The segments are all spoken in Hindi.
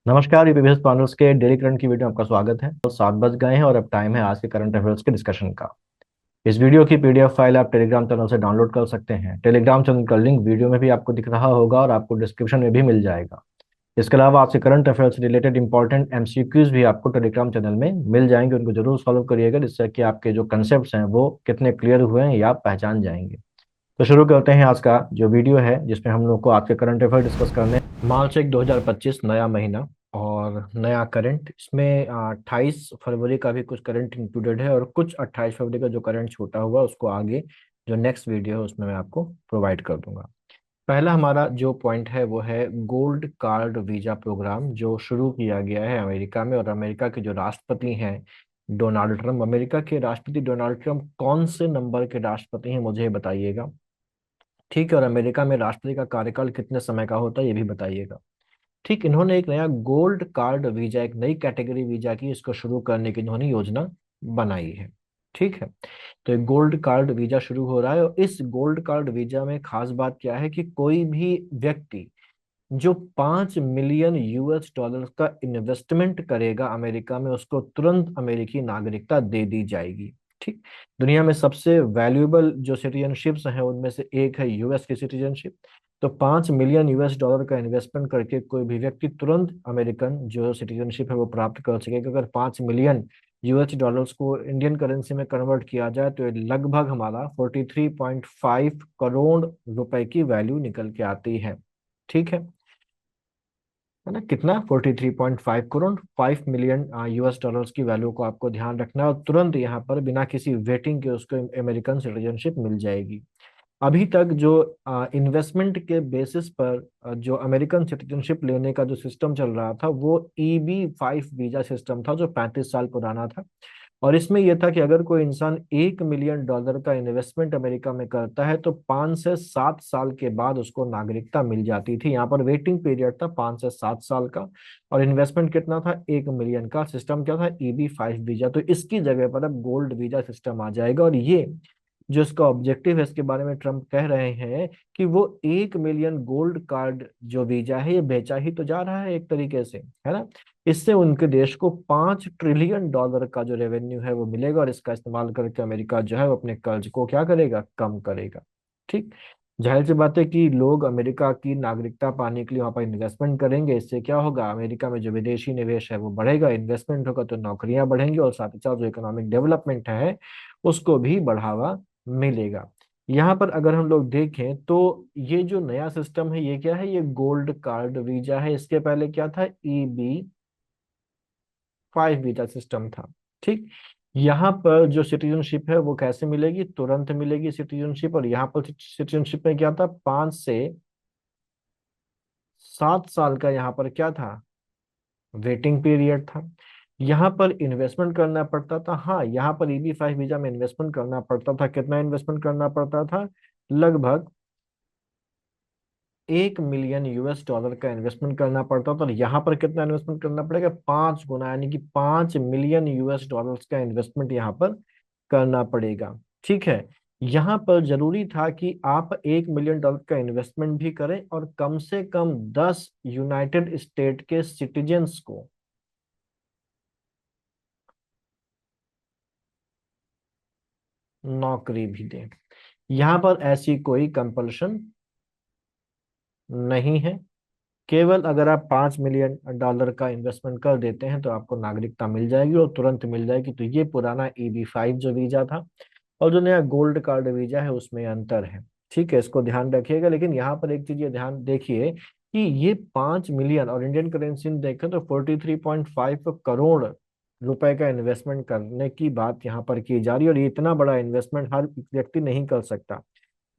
नमस्कार, यूपीएस पानूस के डेली करंट की वीडियो में आपका स्वागत है। तो 7 बज गए हैं और अब टाइम है आज के करंट अफेयर्स के डिस्कशन का। इस वीडियो की पीडीएफ फाइल आप टेलीग्राम चैनल से डाउनलोड कर सकते हैं। टेलीग्राम चैनल का लिंक वीडियो में भी आपको दिख रहा होगा और आपको डिस्क्रिप्शन में भी मिल जाएगा। इसके अलावा आपसे करंट अफेयर्स से रिलेटेड इंपॉर्टेंट एमसीक्यूज भी आपको टेलीग्राम चैनल में मिल जाएंगे। उनको जरूर सॉल्व करिएगा, जिससे कि आपके जो कंसेप्ट हैं वो कितने क्लियर हुए हैं ये आप पहचान जाएंगे। तो शुरू करते हैं आज का जो वीडियो है, जिसमें हम लोग को आज के करंट अफेयर डिस्कस करने हैं। मार्च 1 2025 नया महीना और नया करंट। इसमें 28 फरवरी का भी कुछ करंट इंक्लूडेड है और कुछ 28 फरवरी का जो करंट छूटा हुआ उसको आगे जो नेक्स्ट वीडियो है उसमें मैं आपको प्रोवाइड कर दूंगा। पहला हमारा जो पॉइंट है वो है गोल्ड कार्ड वीजा प्रोग्राम, जो शुरू किया गया है अमेरिका में। और अमेरिका के जो राष्ट्रपति हैं डोनाल्ड ट्रम्प। अमेरिका के राष्ट्रपति डोनाल्ड ट्रम्प कौन से नंबर के राष्ट्रपति हैं मुझे बताइएगा, ठीक है। और अमेरिका में राष्ट्रपति का कार्यकाल कितने समय का होता है ये भी बताइएगा, ठीक। इन्होंने एक नया गोल्ड कार्ड वीजा, एक नई कैटेगरी वीजा की इसको शुरू करने की इन्होंने योजना बनाई है, ठीक है। तो एक गोल्ड कार्ड वीजा शुरू हो रहा है और इस गोल्ड कार्ड वीजा में खास बात क्या है कि कोई भी व्यक्ति जो 5 मिलियन यूएस डॉलर का इन्वेस्टमेंट करेगा अमेरिका में, उसको तुरंत अमेरिकी नागरिकता दे दी जाएगी, ठीक। दुनिया में सबसे वैल्यूएबल जो सिटीजनशिप्स हैं उनमें से एक है यूएस की सिटीजनशिप। तो 5 मिलियन यूएस डॉलर का इन्वेस्टमेंट करके कोई भी व्यक्ति तुरंत अमेरिकन जो सिटीजनशिप है वो प्राप्त कर सकेगा। अगर 5 मिलियन यूएस डॉलर्स को इंडियन करेंसी में कन्वर्ट किया जाए तो ये लगभग हमारा 43.5 करोड़ रुपए की वैल्यू निकल के आती ठीक है ना। कितना? 43.5 करोड़, 5 मिलियन यूएस डॉलर्स की वैल्यू को आपको ध्यान रखना है और तुरंत यहाँ पर बिना किसी वेटिंग के उसको अमेरिकन सिटीजनशिप मिल जाएगी। अभी तक जो इन्वेस्टमेंट के बेसिस पर जो अमेरिकन सिटीजनशिप लेने का जो सिस्टम चल रहा था वो EB-5 वीजा सिस्टम था, जो 35 साल पुराना था। और इसमें यह था कि अगर कोई इंसान 1 मिलियन डॉलर का इन्वेस्टमेंट अमेरिका में करता है तो 5 से 7 साल के बाद उसको नागरिकता मिल जाती थी। यहाँ पर वेटिंग पीरियड था 5 से 7 साल का और इन्वेस्टमेंट कितना था? 1 मिलियन का। सिस्टम क्या था? EB-5 visa. तो इसकी जगह पर अब गोल्ड वीजा सिस्टम आ जाएगा। और ये जो इसका ऑब्जेक्टिव है इसके बारे में ट्रम्प कह रहे हैं कि वो 1 मिलियन गोल्ड कार्ड जो वीजा है ये बेचा ही तो जा रहा है एक तरीके से, है ना। इससे उनके देश को 5 ट्रिलियन डॉलर का जो रेवेन्यू है वो मिलेगा और इसका इस्तेमाल करके अमेरिका जो है वो अपने कर्ज को क्या करेगा? कम करेगा, ठीक। जाहिर सी बात है कि लोग अमेरिका की नागरिकता पाने के लिए वहां पर इन्वेस्टमेंट करेंगे। इससे क्या होगा? अमेरिका में जो विदेशी निवेश है वो बढ़ेगा, इन्वेस्टमेंट होगा तो नौकरियां बढ़ेंगी और साथ ही साथ जो इकोनॉमिक डेवलपमेंट है उसको भी बढ़ावा मिलेगा। यहाँ पर अगर हम लोग देखें तो ये जो नया सिस्टम है ये क्या है? ये गोल्ड कार्ड वीजा है। इसके पहले क्या था? EB-5 वीजा सिस्टम था, ठीक। यहाँ पर जो सिटीजनशिप है वो कैसे मिलेगी? तुरंत मिलेगी सिटीजनशिप। और यहाँ पर सिटीजनशिप में क्या था? 5 से 7 साल का यहाँ पर क्या था? वेटिंग पीरियड था। यहाँ पर इन्वेस्टमेंट करना पड़ता था। हाँ, यहाँ पर EB-5 वीजा में इन्वेस्टमेंट करना पड़ता था। कितना इन्वेस्टमेंट करना पड़ता था? लगभग 1 मिलियन यूएस डॉलर का इन्वेस्टमेंट करना पड़ता था। और यहाँ पर कितना इन्वेस्टमेंट करना पड़ेगा? 5 गुना, यानी कि 5 मिलियन यूएस डॉलर्स का इन्वेस्टमेंट यहाँ पर करना पड़ेगा, ठीक है। यहाँ पर जरूरी था कि आप 1 मिलियन डॉलर का इन्वेस्टमेंट भी करें और कम से कम 10 यूनाइटेड स्टेट के सिटीजन्स को नौकरी भी दें। यहाँ पर ऐसी कोई कंपल्शन नहीं है। केवल अगर आप 5 मिलियन डॉलर का इन्वेस्टमेंट कर देते हैं तो आपको नागरिकता मिल जाएगी और तुरंत मिल जाएगी। तो ये पुराना EB-5 जो वीजा था और जो नया गोल्ड कार्ड वीजा है उसमें अंतर है, ठीक है। इसको ध्यान रखिएगा। लेकिन यहाँ पर एक चीज ये ध्यान देखिए कि ये 5 मिलियन और इंडियन करेंसी में देखें तो 43.5 करोड़ रुपए का इन्वेस्टमेंट करने की बात यहाँ पर की जा रही है। और ये इतना बड़ा इन्वेस्टमेंट हर व्यक्ति नहीं कर सकता।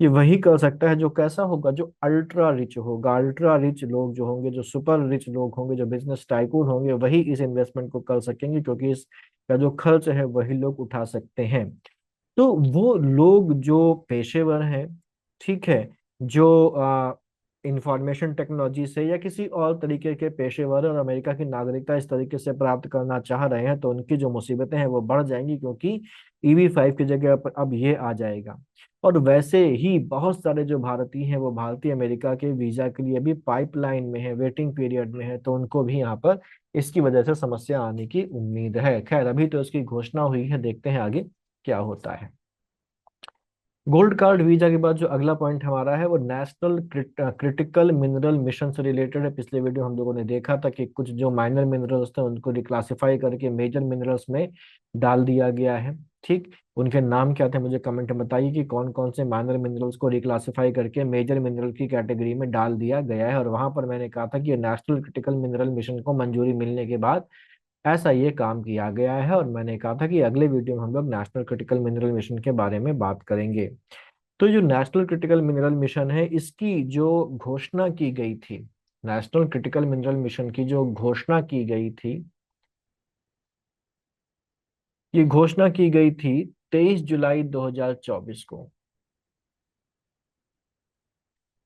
ये वही कर सकता है जो कैसा होगा? जो अल्ट्रा रिच होगा। अल्ट्रा रिच लोग जो होंगे, जो सुपर रिच लोग होंगे, जो बिजनेस टाइकून होंगे, वही इस इन्वेस्टमेंट को कर सकेंगे, क्योंकि इसका जो खर्च है वही लोग उठा सकते हैं। तो वो लोग जो पेशेवर हैं, ठीक है, जो इंफॉर्मेशन टेक्नोलॉजी से या किसी और तरीके के पेशेवर और अमेरिका की नागरिकता इस तरीके से प्राप्त करना चाह रहे हैं तो उनकी जो मुसीबतें हैं वो बढ़ जाएंगी, क्योंकि EB-5 की जगह पर अब ये आ जाएगा। और वैसे ही बहुत सारे जो भारतीय हैं वो भारतीय अमेरिका के वीजा के लिए भी पाइपलाइन में है, वेटिंग पीरियड में है, तो उनको भी यहाँ पर इसकी वजह से समस्या आने की उम्मीद है। खैर अभी तो इसकी घोषणा हुई है, देखते हैं आगे क्या होता है। गोल्ड कार्ड वीजा के बाद जो अगला पॉइंट हमारा है वो नेशनल क्रिटिकल मिनरल मिशन से रिलेटेड है। पिछले वीडियो हम लोगों ने देखा था कि कुछ जो माइनर मिनरल्स थे उनको रिक्लासिफाई करके मेजर मिनरल्स में डाल दिया गया है। ठीक, उनके नाम क्या थे मुझे कमेंट में बताइए कि कौन कौन से माइनर मिनरल्स को रिक्लासिफाई करके मेजर मिनरल की कैटेगरी में डाल दिया गया है। और वहां पर मैंने कहा था कि नेशनल क्रिटिकल मिनरल मिशन को मंजूरी मिलने के बाद ऐसा ये काम किया गया है, और मैंने कहा था कि अगले वीडियो में हम लोग नेशनल क्रिटिकल मिनरल मिशन के बारे में बात करेंगे। तो जो नेशनल क्रिटिकल मिनरल मिशन है इसकी जो घोषणा की गई थी, नेशनल क्रिटिकल मिनरल मिशन की जो घोषणा की गई थी, ये घोषणा की गई थी 23 जुलाई 2024 को।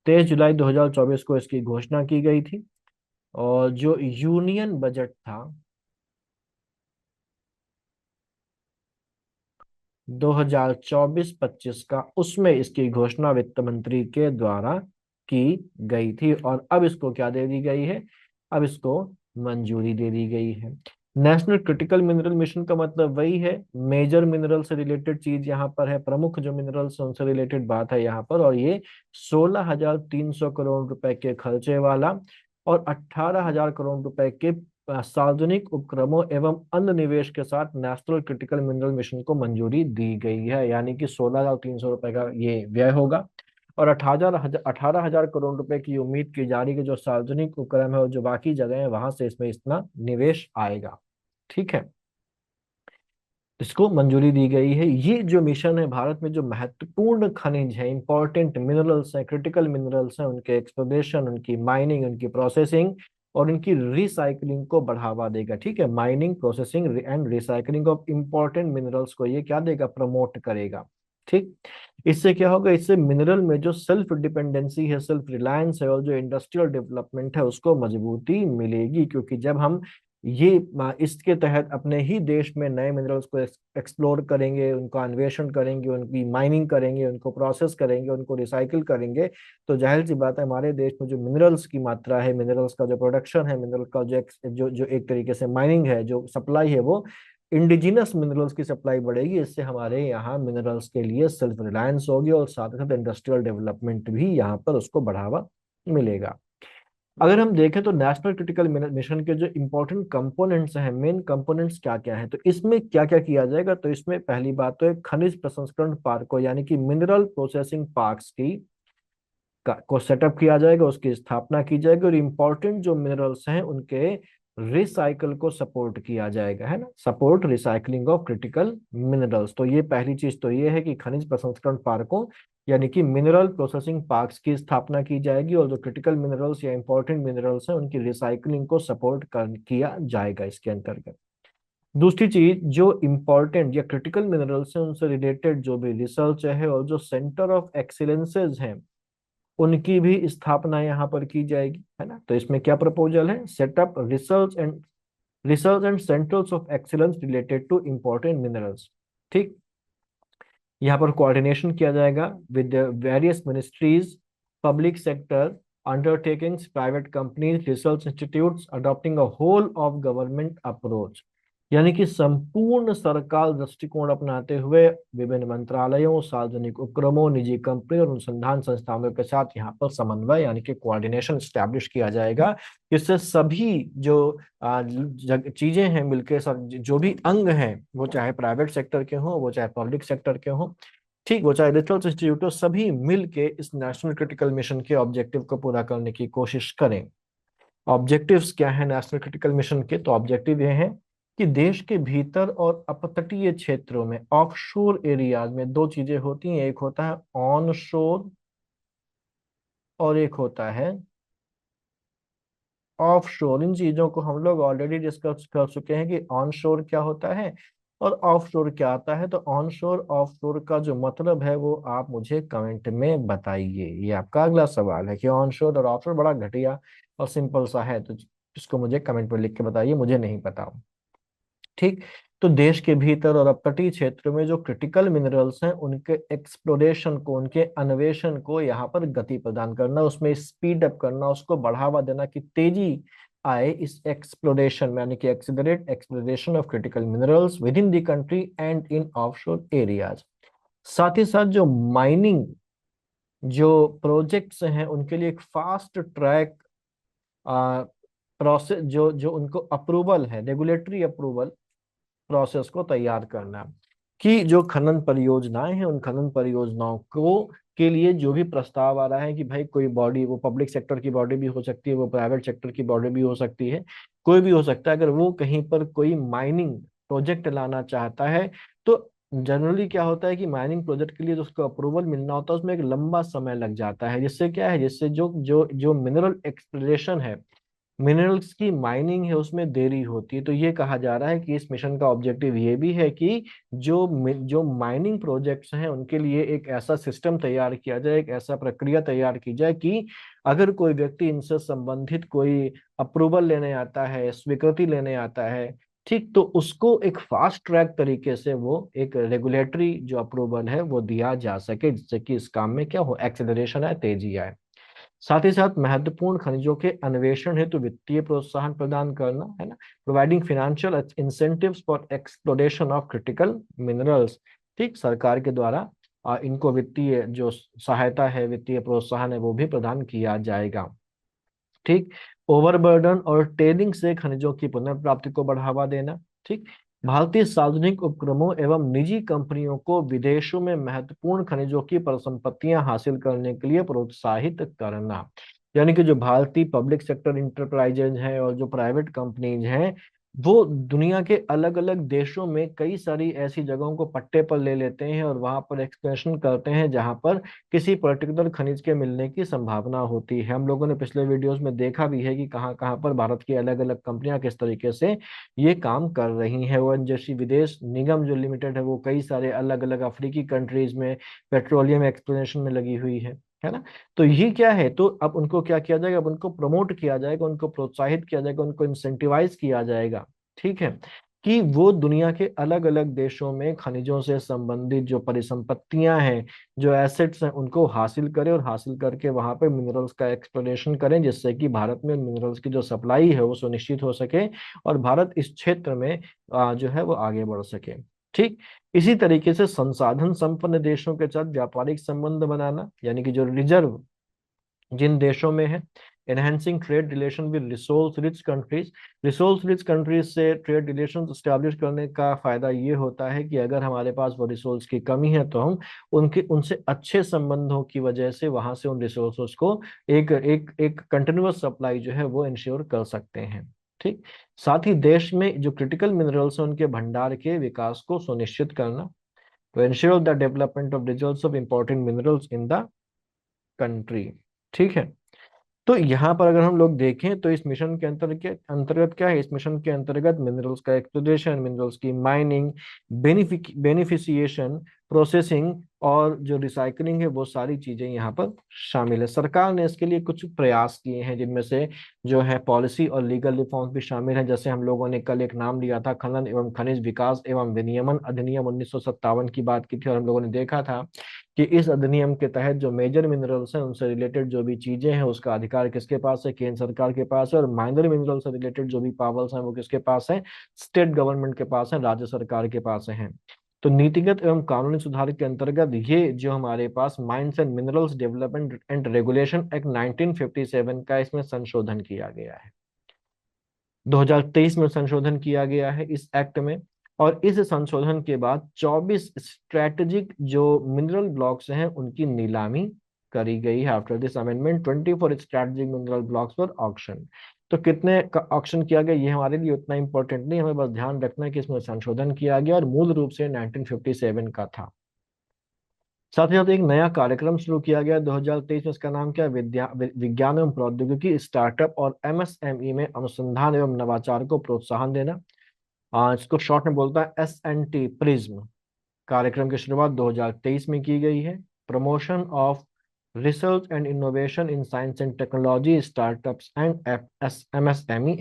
23 जुलाई 2024 को इसकी घोषणा की गई थी। और जो यूनियन बजट था 2024-25 का, उसमें इसकी घोषणा वित्त मंत्री के द्वारा की गई थी। और अब इसको क्या दे दी गई है, अब इसको मंजूरी दे दी गई है। नेशनल क्रिटिकल मिनरल मिशन का मतलब वही है, मेजर मिनरल से रिलेटेड चीज यहाँ पर है, प्रमुख जो मिनरल्स हैं उनसे रिलेटेड बात है यहाँ पर। और ये 16,300 करोड़ रुपए के खर्चे वाला और 18,000 करोड़ रुपए के सार्वजनिक उपक्रमों एवं अन्य निवेश के साथ नेशनल क्रिटिकल मिनरल मिशन को मंजूरी दी गई है। यानी कि 16,300 रुपए का ये व्यय होगा और 18,000 करोड़ रुपए की उम्मीद की जा रही है कि जो सार्वजनिक उपक्रम है और जो बाकी जगह है वहां से इसमें इतना निवेश आएगा। ठीक है, इसको मंजूरी दी गई है। ये जो मिशन है भारत में जो महत्वपूर्ण खनिज है, इंपॉर्टेंट मिनरल्स हैं, क्रिटिकल मिनरल्स हैं, उनके एक्सप्लोरेशन, उनकी माइनिंग, उनकी प्रोसेसिंग और उनकी रिसाइकलिंग को बढ़ावा देगा। ठीक है, mining, processing and recycling of important minerals को ये क्या देगा, प्रमोट करेगा। ठीक, इससे क्या होगा, इससे मिनरल में जो सेल्फ डिपेंडेंसी है, सेल्फ रिलायंस है और जो इंडस्ट्रियल डेवलपमेंट है उसको मजबूती मिलेगी। क्योंकि जब हम ये इसके तहत अपने ही देश में नए मिनरल्स को एक्सप्लोर करेंगे, उनका अन्वेषण करेंगे, उनकी माइनिंग करेंगे, उनको प्रोसेस करेंगे, उनको रिसाइकिल करेंगे, तो जाहिर सी बात है हमारे देश में जो मिनरल्स की मात्रा है, मिनरल्स का जो प्रोडक्शन है, मिनरल का जो एक तरीके से माइनिंग है, जो सप्लाई है, वो इंडिजिनस मिनरल्स की सप्लाई बढ़ेगी। इससे हमारे यहाँ मिनरल्स के लिए सेल्फ रिलायंस होगी और साथ ही साथ इंडस्ट्रियल डेवलपमेंट भी यहाँ पर उसको बढ़ावा मिलेगा। अगर हम देखें तो नेशनल क्रिटिकल मिशन के जो इंपॉर्टेंट कंपोनेंट्स हैं, मेन कंपोनेंट्स क्या क्या हैं, तो इसमें क्या क्या किया जाएगा, तो इसमें पहली बात तो है खनिज प्रसंस्करण पार्क यानी कि मिनरल प्रोसेसिंग पार्क्स को सेटअप किया जाएगा, उसकी स्थापना की जाएगी और इम्पोर्टेंट जो मिनरल्स हैं उनके रिसाइकल को सपोर्ट किया जाएगा, है ना, support recycling of critical minerals. तो ये पहली चीज तो ये है कि खनिज प्रसंस्करण पार्कों यानी कि मिनरल प्रोसेसिंग पार्क्स की स्थापना की जाएगी और जो क्रिटिकल मिनरल्स या इंपॉर्टेंट मिनरल्स हैं उनकी रिसाइकलिंग को सपोर्ट किया जाएगा इसके अंतर्गत। दूसरी चीज, जो इंपॉर्टेंट या क्रिटिकल मिनरल्स हैं उनसे रिलेटेड जो भी रिसर्च है और जो सेंटर ऑफ एक्सीलेंसेज हैं उनकी भी स्थापना यहाँ पर की जाएगी, है ना। तो इसमें क्या प्रपोजल है, setup research and centres of excellence related to important minerals. ठीक, यहाँ पर कोऑर्डिनेशन किया जाएगा with various ministries, public sector undertakings, private companies, research institutes adopting a whole of government approach. यानी कि संपूर्ण सरकार दृष्टिकोण अपनाते हुए विभिन्न मंत्रालयों, सार्वजनिक उपक्रमों, निजी कंपनी और अनुसंधान संस्थानों के साथ यहाँ पर समन्वय यानी कि कोऑर्डिनेशन स्टैब्लिश किया जाएगा। इससे सभी जो चीजें हैं मिलकर सब जो भी अंग हैं, वो चाहे प्राइवेट सेक्टर के हों, वो चाहे पब्लिक सेक्टर के हों, ठीक, वो चाहे रिसर्च इंस्टीट्यूट हो, सभी मिल के इस नेशनल क्रिटिकल मिशन के ऑब्जेक्टिव को पूरा करने की कोशिश करें। ऑब्जेक्टिव्स क्या है नेशनल क्रिटिकल मिशन के, तो ऑब्जेक्टिव ये है कि देश के भीतर और अपतटीय क्षेत्रों में, ऑफशोर एरियाज में दो चीजें होती हैं, एक होता है ऑन शोर और एक होता है ऑफ शोर। इन चीजों को हम लोग ऑलरेडी डिस्कस कर चुके हैं कि ऑन शोर क्या होता है और ऑफ शोर क्या आता है। तो ऑन शोर ऑफ शोर का जो मतलब है वो आप मुझे कमेंट में बताइए। ये आपका अगला सवाल है कि ऑन शोर और ऑफ शोर बड़ा घटिया और सिंपल सा है, तो इसको मुझे कमेंट में लिख के बताइए, मुझे नहीं पता। ठीक, तो देश के भीतर और अपतटीय क्षेत्रों में जो क्रिटिकल मिनरल्स हैं उनके एक्सप्लोरेशन को, उनके अन्वेषण को यहाँ पर गति प्रदान करना, उसमें स्पीड अप करना, उसको बढ़ावा देना कि तेजी आए इस एक्सप्लोरेशन में, यानी कि accelerate exploration of critical minerals with in the country and in offshore areas. साथ ही साथ जो माइनिंग जो प्रोजेक्ट्स हैं उनके लिए एक फास्ट ट्रैक प्रोसेस, जो जो उनको अप्रूवल है, रेगुलेटरी अप्रूवल प्रोसेस को तैयार करना, कि जो खनन परियोजनाएं हैं उन खनन परियोजनाओं को के लिए जो भी प्रस्ताव आ रहा है कि भाई कोई बॉडी, वो पब्लिक सेक्टर की बॉडी भी हो सकती है, वो प्राइवेट सेक्टर की बॉडी भी हो सकती है, कोई भी हो सकता है, अगर वो कहीं पर कोई माइनिंग प्रोजेक्ट लाना चाहता है तो जनरली क्या होता है कि माइनिंग प्रोजेक्ट के लिए जो उसको अप्रूवल मिलना होता है उसमें एक लंबा समय लग जाता है, जिससे क्या है, जिससे जो जो जो मिनरल एक्सप्लोरेशन है, मिनरल्स की माइनिंग है, उसमें देरी होती है। तो ये कहा जा रहा है कि इस मिशन का ऑब्जेक्टिव ये भी है कि जो माइनिंग प्रोजेक्ट्स हैं उनके लिए एक ऐसा सिस्टम तैयार किया जाए, एक ऐसा प्रक्रिया तैयार की जाए कि अगर कोई व्यक्ति इनसे संबंधित कोई अप्रूवल लेने आता है, स्वीकृति लेने आता है, ठीक, तो उसको एक फास्ट ट्रैक तरीके से वो एक रेगुलेटरी जो अप्रूवल है वो दिया जा सके, जिससे कि इस काम में क्या हो, एक्सेलरेशन आए, तेजी आए। साथ ही साथ महत्वपूर्ण खनिजों के अन्वेषण हेतु वित्तीय प्रोत्साहन प्रदान करना, है ना, providing financial incentives for exploration of critical minerals. ठीक, सरकार के द्वारा इनको वित्तीय जो सहायता है, वित्तीय प्रोत्साहन है, वो भी प्रदान किया जाएगा। ठीक, ओवरबर्डन और टेलिंग से खनिजों की पुनर्प्राप्ति को बढ़ावा देना। ठीक, भारतीय सार्वजनिक उपक्रमों एवं निजी कंपनियों को विदेशों में महत्वपूर्ण खनिजों की परिसंपत्तियां हासिल करने के लिए प्रोत्साहित करना, यानी कि जो भारतीय पब्लिक सेक्टर इंटरप्राइजेज हैं और जो प्राइवेट कंपनीज हैं, वो दुनिया के अलग अलग देशों में कई सारी ऐसी जगहों को पट्टे पर ले लेते हैं और वहां पर एक्सप्लोरेशन करते हैं जहां पर किसी पर्टिकुलर खनिज के मिलने की संभावना होती है। हम लोगों ने पिछले वीडियोस में देखा भी है कि कहाँ कहाँ पर भारत की अलग अलग कंपनियां किस तरीके से ये काम कर रही हैं। वो जैसी विदेश निगम जो लिमिटेड है वो कई सारे अलग अलग अफ्रीकी कंट्रीज में पेट्रोलियम एक्सप्लोरेशन में लगी हुई है ना। तो ये क्या है, तो अब उनको क्या किया जाएगा, अब उनको प्रमोट किया जाएगा, उनको प्रोत्साहित किया जाएगा, उनको इंसेंटिवाइज किया जाएगा। ठीक है, कि वो दुनिया के अलग अलग देशों में खनिजों से संबंधित जो परिसंपत्तियां हैं, जो एसेट्स हैं, उनको हासिल करें और हासिल करके वहां पे मिनरल्स का एक्सप्लोरेशन करें, जिससे कि भारत में मिनरल्स की जो सप्लाई है वो सुनिश्चित हो सके और भारत इस क्षेत्र में जो है वो आगे बढ़ सके। ठीक, इसी तरीके से संसाधन संपन्न देशों के साथ व्यापारिक संबंध बनाना, यानी कि जो रिजर्व जिन देशों में है, enhancing trade relation with resource rich countries. Resource rich countries से ट्रेड रिलेशन स्टैब्लिश करने का फायदा ये होता है कि अगर हमारे पास वो रिसोर्स की कमी है तो हम उनके उनसे अच्छे संबंधों की वजह से वहां से उन रिसोर्सेज को एक एक एक कंटिन्यूअस सप्लाई जो है वो इंश्योर कर सकते हैं। ठीक, साथ ही देश में जो क्रिटिकल मिनरल्स हैं उनके भंडार के विकास को सुनिश्चित करना, to ensure the development of reserves of important minerals in the country. ठीक है, तो यहाँ पर अगर हम लोग देखें तो इस मिशन के अंतर्गत अंतर्गत क्या है, इस मिशन के अंतर्गत मिनरल्स का एक्सप्लोरेशन, मिनरल्स की माइनिंग, बेनिफिशिएशन, प्रोसेसिंग और जो रिसाइकलिंग है, वो सारी चीजें यहाँ पर शामिल है। सरकार ने इसके लिए कुछ प्रयास किए हैं, जिनमें से जो है पॉलिसी और लीगल रिफॉर्म्स भी शामिल हैं। जैसे हम लोगों ने कल एक नाम लिया था, खनन एवं खनिज विकास एवं विनियमन अधिनियम 1957 की बात की थी, और हम लोगों ने देखा था कि इस अधिनियम के तहत जो मेजर मिनरल्स हैं उनसे रिलेटेड जो भी चीजें हैं उसका अधिकार किसके पास है, केंद्र सरकार के पास है, और माइनर मिनरल से रिलेटेड जो भी पावर्स हैं वो किसके पास है, स्टेट गवर्नमेंट के पास है, राज्य सरकार के पास है। तो नीतिगत एवं कानूनी सुधार के अंतर्गत ये जो हमारे पास mines and minerals development and regulation act 1957 का, इसमें संशोधन किया गया है। 2023 में संशोधन किया गया है इस एक्ट में, और इस संशोधन के बाद 24 स्ट्रेटेजिक जो मिनरल ब्लॉक्स हैं उनकी नीलामी करी गई है। After this amendment 24 strategic mineral blocks for auction. तो कितने का ऑक्शन किया गया ये हमारे लिए उतना इंपॉर्टेंट नहीं, हमें बस ध्यान रखना है कि इसमें संशोधन किया गया और मूल रूप से 1957 का था। साथ ही साथ एक नया कार्यक्रम शुरू किया गया 2023 में, इसका नाम क्या है, विज्ञान एवं प्रौद्योगिकी स्टार्टअप और एमएसएमई में अनुसंधान एवं नवाचार को प्रोत्साहन देना। इसको शॉर्ट में बोलता है SNT प्रिज्म। कार्यक्रम की शुरुआत 2023 में की गई है। Promotion of research and innovation in science and technology startups and MSME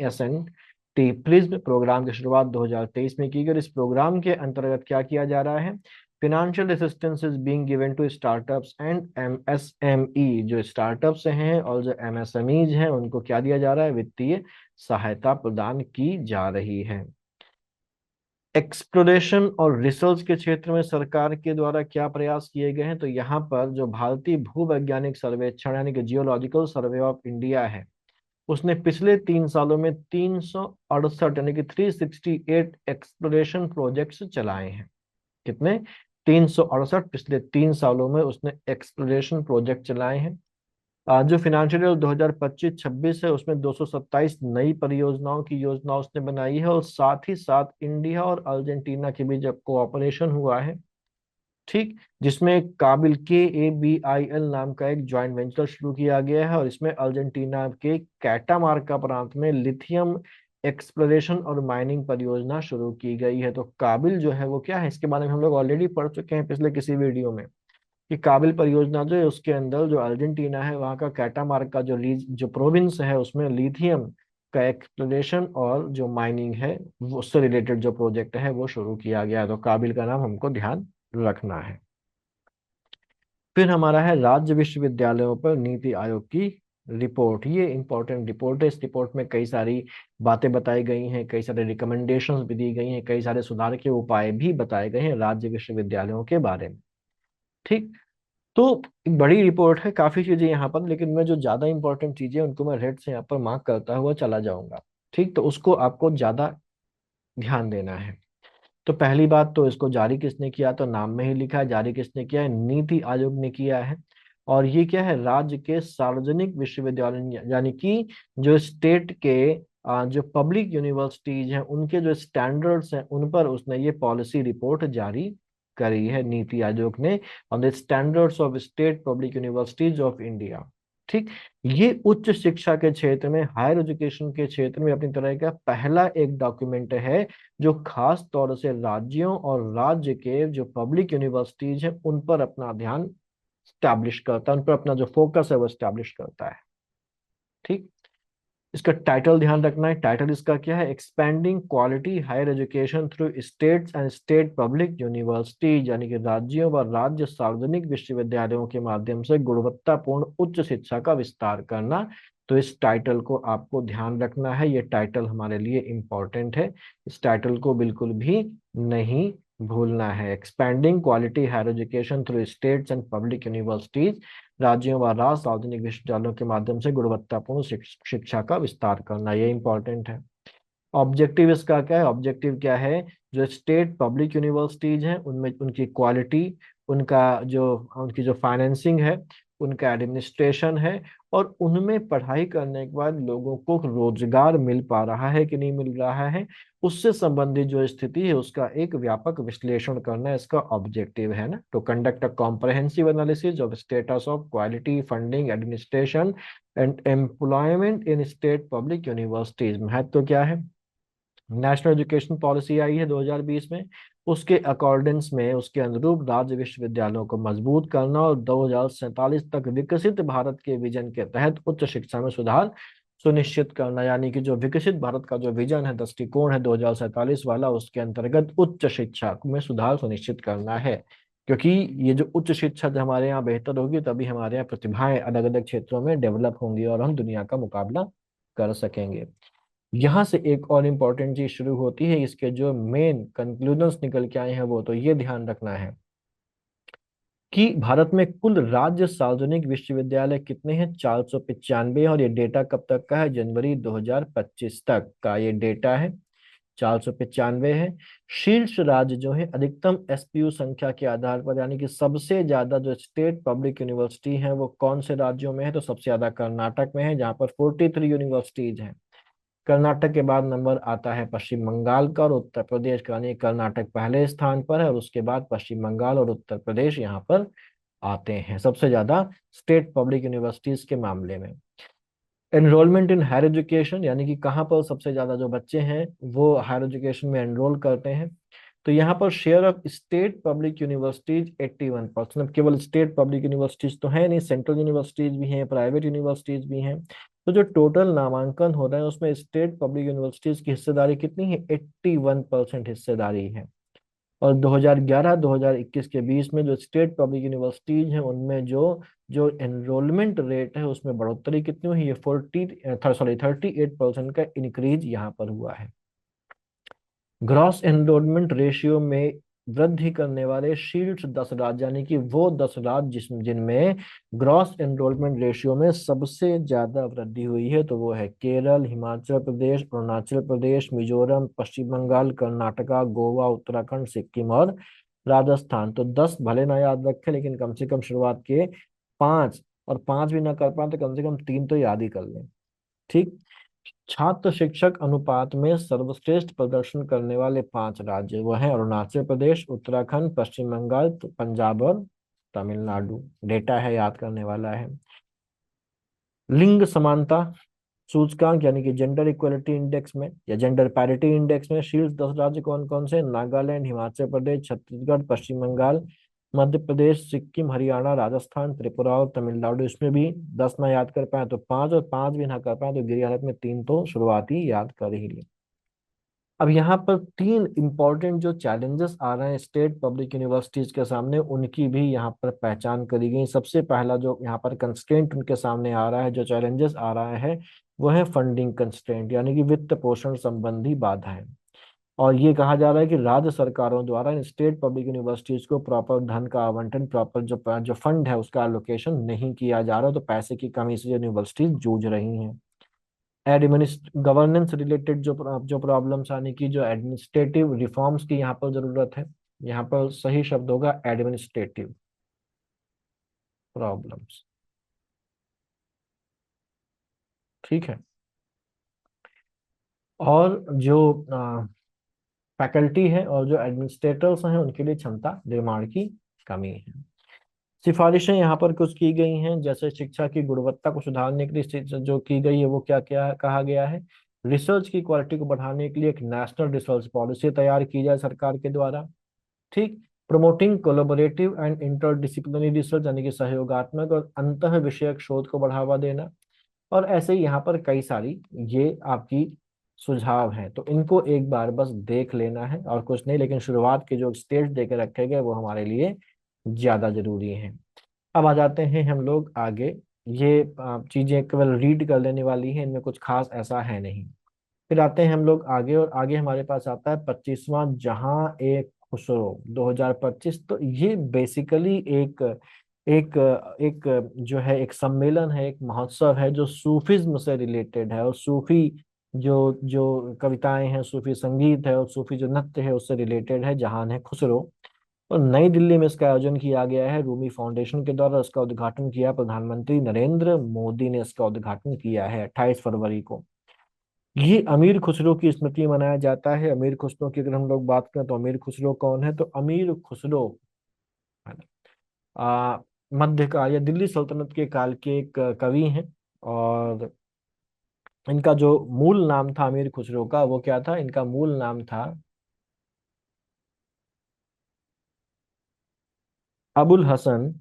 prism programme की शुरुआत 2023 में की गई। इस प्रोग्राम के अंतर्गत क्या किया जा रहा है? Financial assistance is being given to startups and MSME. जो स्टार्टअप्स हैं और जो एमएसएमईज हैं उनको क्या दिया जा रहा है? वित्तीय सहायता प्रदान की जा रही है। एक्सप्लोरेशन और रिसर्च के क्षेत्र में सरकार के द्वारा क्या प्रयास किए गए हैं? तो यहाँ पर जो भारतीय भूवैज्ञानिक सर्वेक्षण यानी कि जियोलॉजिकल सर्वे ऑफ इंडिया है, उसने पिछले 3 सालों में 368 यानी कि 368 एक्सप्लोरेशन प्रोजेक्ट्स चलाए हैं। कितने? 368 पिछले 3 सालों में उसने एक्सप्लोरेशन प्रोजेक्ट चलाए हैं। जो फिनेंशियल ईयर 2025-26 है उसमें 227 नई परियोजनाओं की योजना उसने बनाई है, और साथ ही साथ इंडिया और अर्जेंटीना के बीच कोऑपरेशन हुआ है। ठीक, जिसमें काबिल KABIL नाम का एक जॉइंट वेंचर शुरू किया गया है, और इसमें अर्जेंटीना के कैटामार्का प्रांत में लिथियम एक्सप्लोरेशन और माइनिंग परियोजना शुरू की गई है। तो काबिल जो है वो क्या है, इसके बारे में हम लोग ऑलरेडी पढ़ चुके हैं पिछले किसी वीडियो में, कि काबिल परियोजना जो है उसके अंदर जो अर्जेंटीना है वहाँ का कैटामार्का जो जो प्रोविंस है उसमें लिथियम का एक्सप्लोरेशन और जो माइनिंग है वो उससे रिलेटेड जो प्रोजेक्ट है वो शुरू किया गया है। तो काबिल का नाम हमको ध्यान रखना है। फिर हमारा है राज्य विश्वविद्यालयों पर नीति आयोग की रिपोर्ट। ये इंपॉर्टेंट रिपोर्ट है। इस रिपोर्ट में कई सारी बातें बताई गई हैं, कई सारे रिकमेंडेशंस भी दी गई हैं, कई सारे सुधार के उपाय भी बताए गए हैं राज्य विश्वविद्यालयों के बारे में। ठीक, तो एक बड़ी रिपोर्ट है, काफी चीजें यहाँ पर, लेकिन मैं जो ज्यादा इंपॉर्टेंट चीजें हैं, उनको मैं रेड से यहाँ पर मार्क करता हुआ चला जाऊंगा। ठीक, तो उसको आपको ज्यादा ध्यान देना है। तो पहली बात, तो इसको जारी किसने किया? तो नाम में ही लिखा है, जारी किसने किया है? नीति आयोग ने किया है। और ये क्या है? राज्य के सार्वजनिक विश्वविद्यालय यानी कि जो स्टेट के जो पब्लिक यूनिवर्सिटीज हैं उनके जो स्टैंडर्ड्स हैं उन पर उसने ये पॉलिसी रिपोर्ट जारी करी है, नीति आयोग ने, on the standards of state public universities of India. ठीक, ये उच्च शिक्षा के क्षेत्र में, हायर एजुकेशन के क्षेत्र में अपनी तरह का पहला एक डॉक्यूमेंट है जो खास तौर से राज्यों और राज्य के जो पब्लिक यूनिवर्सिटीज हैं उन पर अपना ध्यान स्टैब्लिश करता है, उन पर अपना जो फोकस है वो स्टैब्लिश करता है। ठीक, इसका टाइटल ध्यान रखना है। टाइटल इसका क्या है? Expanding quality higher education through states and state public universities, यानी कि राज्यों व राज्य सार्वजनिक विश्वविद्यालयों के माध्यम से गुणवत्तापूर्ण उच्च शिक्षा का विस्तार करना। तो इस टाइटल को आपको ध्यान रखना है, ये टाइटल हमारे लिए इम्पोर्टेंट है, इस टाइटल को बिल्कुल भी नहीं भूलना है। Expanding quality higher education through states and public universities, राज्यों व राज्य सार्वजनिक विश्वविद्यालयों के माध्यम से गुणवत्तापूर्ण शिक्षा का विस्तार करना, ये इंपॉर्टेंट है। ऑब्जेक्टिव इसका क्या है? ऑब्जेक्टिव क्या है? जो स्टेट पब्लिक यूनिवर्सिटीज हैं उनमें उनकी क्वालिटी, उनका जो उनकी जो फाइनेंसिंग है, उनका एडमिनिस्ट्रेशन है, और उनमें पढ़ाई करने के बाद लोगों को रोजगार मिल पा रहा है कि नहीं मिल रहा है, उससे संबंधित जो स्थिति है उसका एक व्यापक विश्लेषण करना इसका ऑब्जेक्टिव है ना। To conduct a comprehensive analysis of status of quality, funding, administration and employment in state public universities. महत्व क्या है? नेशनल एजुकेशन पॉलिसी आई है 2020 में, उसके अकॉर्डेंस में उसके अनुरूप राज्य विश्वविद्यालयों को मजबूत करना और 2047 तक विकसित भारत के विजन के तहत उच्च शिक्षा में सुधार सुनिश्चित करना। यानी कि जो विकसित भारत का जो विजन है, दृष्टिकोण है 2047 वाला, उसके अंतर्गत उच्च शिक्षा में सुधार सुनिश्चित करना है। क्योंकि ये जो उच्च शिक्षा जब हमारे यहाँ बेहतर होगी तभी हमारे यहाँ प्रतिभाएं अलग अलग क्षेत्रों में डेवलप होंगी और हम दुनिया का मुकाबला कर सकेंगे। यहाँ से एक और इम्पोर्टेंट चीज शुरू होती है, इसके जो मेन कंक्लूजन्स निकल के आए हैं वो तो ये ध्यान रखना है कि भारत में कुल राज्य सार्वजनिक विश्वविद्यालय कितने हैं? 495। और ये डेटा कब तक का है? जनवरी 2025 तक का ये डेटा है, 495 है। शीर्ष राज्य जो है अधिकतम एसपीयू संख्या के आधार पर, यानी कि सबसे ज्यादा जो स्टेट पब्लिक यूनिवर्सिटी है वो कौन से राज्यों में है? तो सबसे ज्यादा कर्नाटक में है जहाँ पर 43 यूनिवर्सिटीज हैं। कर्नाटक के बाद नंबर आता है पश्चिम बंगाल का और उत्तर प्रदेश का, यानी कर्नाटक पहले स्थान पर है और उसके बाद पश्चिम बंगाल और उत्तर प्रदेश यहाँ पर आते हैं सबसे ज्यादा स्टेट पब्लिक यूनिवर्सिटीज के मामले में। एनरोलमेंट इन हायर एजुकेशन, यानी कि कहाँ पर सबसे ज्यादा जो बच्चे हैं वो हायर एजुकेशन में एनरोल करते हैं, तो यहाँ पर share of state public universities 81%। अब केवल स्टेट पब्लिक यूनिवर्सिटीज तो है नहीं, सेंट्रल यूनिवर्सिटीज भी हैं, प्राइवेट यूनिवर्सिटीज भी हैं। तो जो टोटल नामांकन हो रहे हैं उसमें स्टेट पब्लिक यूनिवर्सिटीज की हिस्सेदारी कितनी है? 81% हिस्सेदारी है। और 2011-2021 के बीच में जो स्टेट पब्लिक यूनिवर्सिटीज हैं उनमें जो जो एनरोलमेंट रेट है उसमें बढ़ोतरी कितनी हुई है? 38% का इंक्रीज यहाँ पर हुआ है। ग्रॉस एनरोलमेंट रेशियो में वृद्धि करने वाले शीर्ष 10 राज्य, यानी कि वो 10 राज्य जिनमें ग्रॉस एनरोलमेंट रेशियो में सबसे ज्यादा वृद्धि हुई है, तो वो है केरल, हिमाचल प्रदेश, अरुणाचल प्रदेश, मिजोरम, पश्चिम बंगाल, कर्नाटका, गोवा, उत्तराखंड, सिक्किम और राजस्थान। तो 10 भले ना याद रखे लेकिन कम से कम शुरुआत के 5, और 5 भी ना कर पाए तो कम से कम 3 तो याद ही कर लें। ठीक। छात्र शिक्षक अनुपात में सर्वश्रेष्ठ प्रदर्शन करने वाले 5 राज्य वो हैं अरुणाचल प्रदेश, उत्तराखंड, पश्चिम बंगाल, पंजाब और तमिलनाडु। डेटा है, याद करने वाला है। लिंग समानता सूचकांक यानी कि जेंडर इक्वलिटी इंडेक्स में या जेंडर पैरिटी इंडेक्स में शीर्ष 10 राज्य कौन कौन से? नागालैंड, हिमाचल प्रदेश, छत्तीसगढ़, पश्चिम बंगाल, मध्य प्रदेश, सिक्किम, हरियाणा, राजस्थान, त्रिपुरा और तमिलनाडु। इसमें भी 10 ना याद कर पाए तो 5, और 5 भी ना कर पाए तो गिरी हालत में 3 तो शुरुआती याद कर ही लिए। अब यहाँ पर 3 इंपॉर्टेंट जो चैलेंजेस आ रहे हैं स्टेट पब्लिक यूनिवर्सिटीज के सामने उनकी भी यहाँ पर पहचान करी गई। सबसे पहला जो यहाँ पर कंस्ट्रेंट उनके सामने आ रहा है, जो चैलेंजेस आ रहा है, वो है फंडिंग कंस्ट्रेंट, यानी कि वित्त पोषण संबंधी बाधाएं। और ये कहा जा रहा है कि राज्य सरकारों द्वारा इन स्टेट पब्लिक यूनिवर्सिटीज को प्रॉपर धन का आवंटन, प्रॉपर जो जो फंड है उसका एलोकेशन नहीं किया जा रहा, तो पैसे की कमी से यूनिवर्सिटीज जूझ रही हैं। गवर्नेंस रिलेटेड जो प्रॉब्लम्स आने की, जो एडमिनिस्ट्रेटिव रिफॉर्म्स की यहाँ पर जरूरत है, यहाँ पर सही शब्द होगा एडमिनिस्ट्रेटिव प्रॉब्लम्स। ठीक है। और जो फैकल्टी है और जो एडमिनिस्ट्रेटर्स हैं उनके लिए क्षमता निर्माण की कमी है। सिफारिशें यहाँ पर कुछ की गई हैं, जैसे शिक्षा की गुणवत्ता को सुधारने के लिए जो की गई है वो क्या क्या कहा गया है? रिसर्च की क्वालिटी को बढ़ाने के लिए एक नेशनल रिसर्च पॉलिसी तैयार की जाए सरकार के द्वारा। ठीक। प्रमोटिंग कोलोबोरेटिव एंड इंटरडिसिप्लिनरी रिसर्च, यानी कि सहयोगात्मक और अंतः विषयक शोध को बढ़ावा देना। और ऐसे ही यहाँ पर कई सारी ये आपकी सुझाव हैं, तो इनको एक बार बस देख लेना है और कुछ नहीं, लेकिन शुरुआत के जो स्टेज दे के रखे गए वो हमारे लिए ज्यादा जरूरी हैं। अब आ जाते हैं हम लोग आगे। ये चीजें केवल रीड कर लेने वाली हैं, इनमें कुछ खास ऐसा है नहीं। फिर आते हैं हम लोग आगे, और आगे हमारे पास आता है 25वां जहां एक खुसरो 2025। तो ये बेसिकली एक एक एक जो है एक सम्मेलन है, एक महोत्सव है जो सूफिज्म से रिलेटेड है, और सूफी जो जो कविताएं हैं, सूफी संगीत है और सूफी जो नृत्य है उससे रिलेटेड है। जहान है खुसरो। और नई दिल्ली में इसका आयोजन किया गया है रूमी फाउंडेशन के द्वारा। इसका उद्घाटन किया प्रधानमंत्री नरेंद्र मोदी ने, इसका उद्घाटन किया है 28 फरवरी को। ये अमीर खुसरो की स्मृति में मनाया जाता है। अमीर खुसरो की अगर हम लोग बात करें तो अमीर खुसरो कौन है? तो अमीर खुसरो है ना, मध्यकाल या दिल्ली सल्तनत के काल के एक कवि हैं। और इनका जो मूल नाम था अमीर खुसरो का, वो क्या था? इनका मूल नाम था अबुल हसन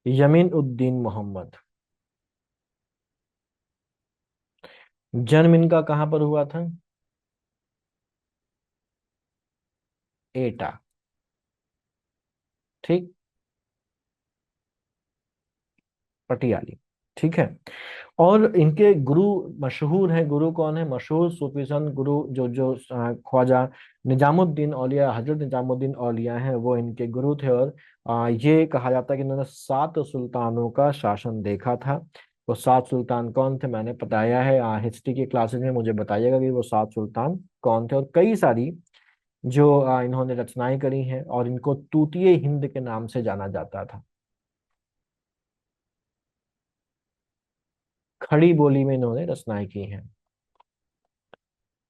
यमीन उद्दीन मोहम्मद। जन्म इनका कहाँ पर हुआ था? एटा। ठीक। पटियाली। ठीक है। और इनके गुरु मशहूर हैं। गुरु कौन है? मशहूर सूफी संत गुरु जो जो ख्वाजा निजामुद्दीन औलिया, हजरत निजामुद्दीन औलिया हैं, वो इनके गुरु थे। और ये कहा जाता है कि इन्होंने 7 सुल्तानों का शासन देखा था। वो 7 सुल्तान कौन थे मैंने बताया है, हिस्ट्री की क्लासेस में मुझे बताइएगा कि वो 7 सुल्तान कौन थे। और कई सारी जो इन्होंने रचनाएं करी हैं, और इनको तूतिए हिंद के नाम से जाना जाता था। खड़ी बोली में इन्होंने रचनाएं की हैं।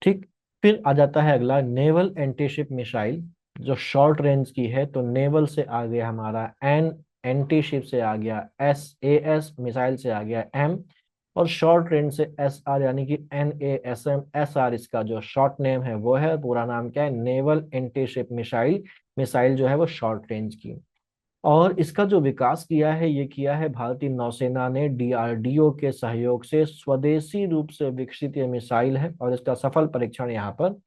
ठीक। फिर आ जाता है अगला, नेवल एंटीशिप मिसाइल जो शॉर्ट रेंज की है। तो नेवल से आ गया हमारा एन, एंटीशिप से आ गया एस, ए एस, मिसाइल से आ गया एम, और शॉर्ट रेंज से SR यानी कि NASM इसका जो शॉर्ट नेम है वो है। पूरा नाम क्या है? Naval anti ship missile. Missile जो है वो शॉर्ट रेंज की। और इसका जो विकास किया है ये किया है भारतीय नौसेना ने DRDO के सहयोग से। स्वदेशी रूप से विकसित ये मिसाइल है और इसका सफल परीक्षण यहाँ पर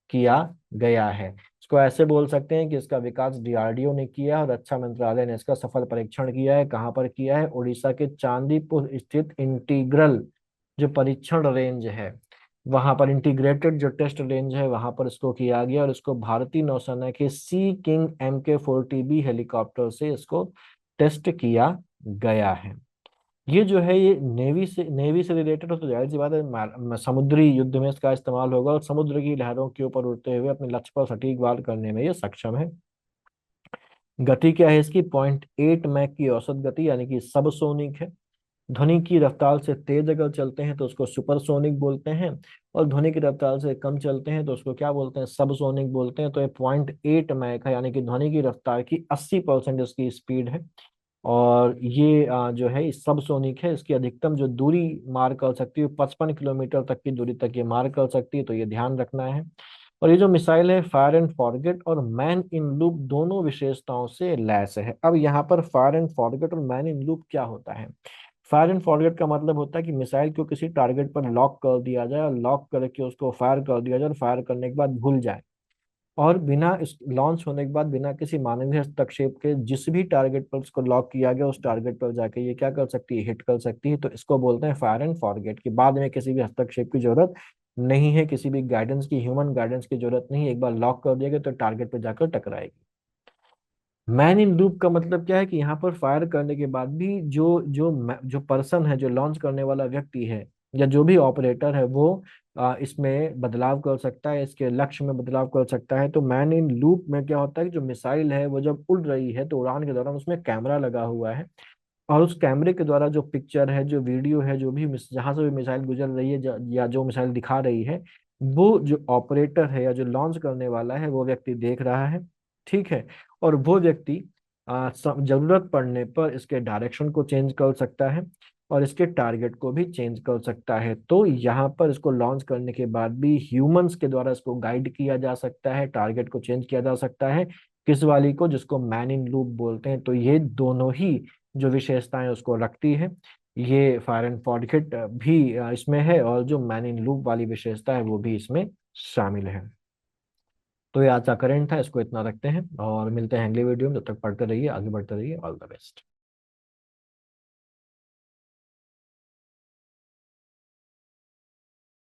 किया गया है। इसको ऐसे बोल सकते हैं कि इसका विकास DRDO ने किया और रक्षा मंत्रालय ने इसका सफल परीक्षण किया है। कहाँ पर किया है? उड़ीसा के चांदीपुर स्थित इंटीग्रल जो परीक्षण रेंज है वहां पर, इंटीग्रेटेड जो टेस्ट रेंज है वहां पर इसको किया गया। और इसको भारतीय नौसेना के सी किंग MK-40B हेलीकॉप्टर से इसको टेस्ट किया गया है। ये जो है ये नेवी से रिलेटेड हो तो जाहिर सी बात है समुद्री युद्ध में इसका इस्तेमाल होगा और समुद्र की लहरों के ऊपर उड़ते हुए अपने लक्ष्य पर सटीक वार करने में ये सक्षम है। गति क्या है इसकी? 0.8 मैक की औसत गति, यानी कि सबसोनिक है। ध्वनि की रफ्तार से तेज अगर चलते हैं तो उसको सुपरसोनिक बोलते हैं, और ध्वनि की रफ्तार से कम चलते हैं तो उसको क्या बोलते हैं? सबसोनिक बोलते हैं। तो ये 0.8 मैक है, यानी कि ध्वनि की रफ्तार की 80% इसकी स्पीड है। और ये जो है सबसोनिक है। इसकी अधिकतम जो दूरी मार कर सकती है 55 किलोमीटर तक की दूरी तक ये मार कर सकती है, तो ये ध्यान रखना है। और ये जो मिसाइल है फायर एंड फॉरगेट और मैन इन लूप दोनों विशेषताओं से लैस है। अब यहाँ पर फायर एंड फॉरगेट और मैन इन लूप क्या होता है? फायर एंड फॉरगेट का मतलब होता है कि मिसाइल को किसी टारगेट पर लॉक कर दिया जाए और लॉक करके उसको फायर कर दिया जाए और फायर करने के बाद भूल जाए, और बिना इस लॉन्च होने के बाद बिना किसी मानवीय हस्तक्षेप के जिस भी टारगेट पर उसको लॉक किया गया उस टारगेट पर जाके ये क्या कर सकती है? हिट कर सकती है। तो इसको बोलते हैं फायर एंड फॉरगेट, कि बाद में किसी भी हस्तक्षेप की जरूरत नहीं है, किसी भी गाइडेंस की, ह्यूमन गाइडेंस की जरूरत नहीं है। एक बार लॉक कर दिया गया तो टारगेट पर जाकर टकराएगी। मैन इन लूप का मतलब क्या है? कि यहाँ पर फायर करने के बाद भी जो जो जो पर्सन है, जो लॉन्च करने वाला व्यक्ति है या जो भी ऑपरेटर है वो इसमें बदलाव कर सकता है, इसके लक्ष्य में बदलाव कर सकता है। तो मैन इन लूप में क्या होता है कि जो मिसाइल है वो जब उड़ रही है तो उड़ान के दौरान उसमें कैमरा लगा हुआ है, और उस कैमरे के द्वारा जो पिक्चर है, जो वीडियो है, जो भी जहां से भी मिसाइल गुजर रही है या जो मिसाइल दिखा रही है, वो जो ऑपरेटर है या जो लॉन्च करने वाला है वो व्यक्ति देख रहा है। ठीक है। और वो व्यक्ति जरूरत पड़ने पर इसके डायरेक्शन को चेंज कर सकता है और इसके टारगेट को भी चेंज कर सकता है। तो यहाँ पर इसको लॉन्च करने के बाद भी ह्यूमंस के द्वारा इसको गाइड किया जा सकता है, टारगेट को चेंज किया जा सकता है। किस वाली को? जिसको मैन इन लूप बोलते हैं। तो ये दोनों ही जो विशेषताएं उसको रखती है। ये फायर एंड फॉरगेट भी इसमें है, और जो मैन इन लूप वाली विशेषता है वो भी इसमें शामिल है। तो ये आज का करेंट था, इसको इतना रखते हैं और मिलते हैं अगले वीडियो में। जब तक पढ़ते रहिए, आगे बढ़ते रहिए। All the best.